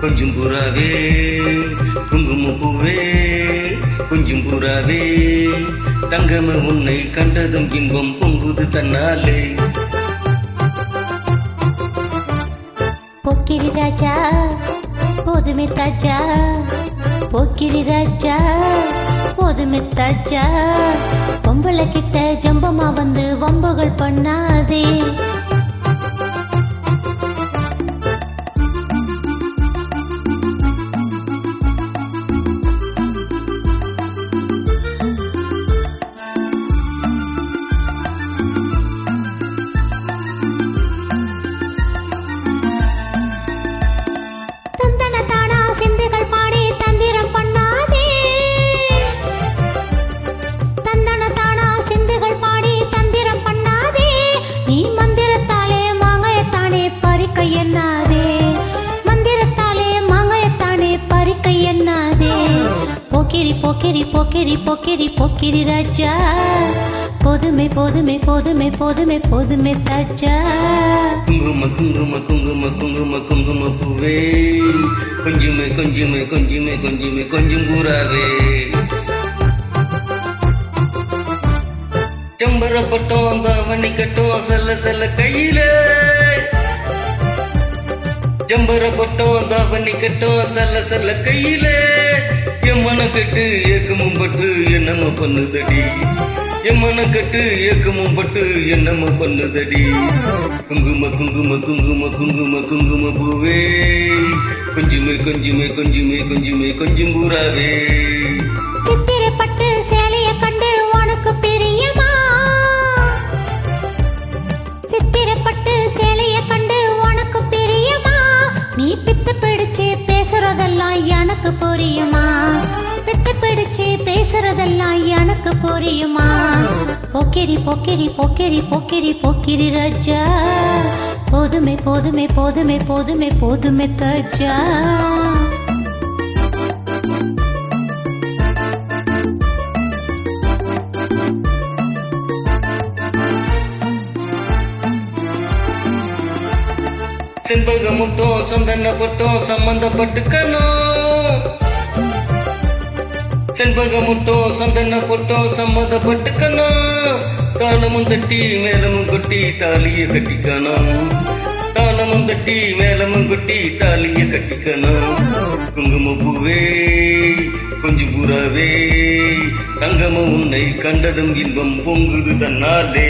கொஞ்சம் புறாவே குங்கும பூவே கொஞ்சம் புறாவே தங்கம உன்னை கண்டதும் இன்பம் பொங்குது தன்னாலே. போக்கிரி ராஜா போதுமே தாஜா போக்கிரி ராஜா போதுமே தாஜா பொம்பளை கிட்ட ஜம்பமா வந்து வம்புகள் பண்ணாதே. போக்கிரி போக்கிரி போக்கிரி போக்கிரி போக்கிரி ராஜா போதுமே போதுமே போதுமே போதுமே போதுமே தாஜா. குங்கும குங்கும குங்கும குங்கும குங்கும பூவே கொஞ்சுமே கொஞ்சுமே கொஞ்சுமே கொஞ்சுமே கொஞ்சம் பூராவே செம்பரப்பட்டோம் தாவணி கட்டும் செல்ல செல்ல கையில ஜம்பரப்பட்டோம் தாவணி கட்டும் செல்ல செல்ல கையில எம்மன கட்டு ஏக்கமும் பட்டு என்னமோ பண்ணுதடி எம்மன கட்டு ஏக்கமும் பட்டு என்னமோ பண்ணுதடி. குங்கும குங்கும குங்கும குங்கும குங்கும பூவே கொஞ்சுமே கொஞ்சுமே கொஞ்சுமே கொஞ்சுமே கொஞ்சம் பூராவே சித்திரப்பட்டு சேலைய கண்டு உனக்கு பிரியமா சித்திரப்பட்டு சேலைய கண்டு உனக்கு பிரியமா நீ பித்து பிடிச்சு பேசுறதெல்லாம் எனக்கு புரியுமா பித்து பிடிச்சு பேசுறதெல்லாம் எனக்கு புரியுமா. போக்கிரி போக்கிரி போக்கிரி போக்கிரி போக்கிரி ராஜா போதுமே போதுமே போதுமே போதுமே போதுமே தாஜா. செண்பகமுட்டும் சந்தனப்பட்டும் சம்பந்தப்பட்டுக்கணும் செண்பகமுட்டும் சந்தனப்பட்டும் சம்மந்தப்பட்டுக்கணும் தாளமும் தட்டி மேலமும் கொட்டி தாலிய கட்டிக்கணும் தாளமும் தட்டி மேலமும் கொட்டி தாலிய கட்டிக்கணும். குங்கும பூவே கொஞ்சம் புறாவே தங்கமும் உன்னை கண்டதும் இன்பம் பொங்குது தன்னாலே.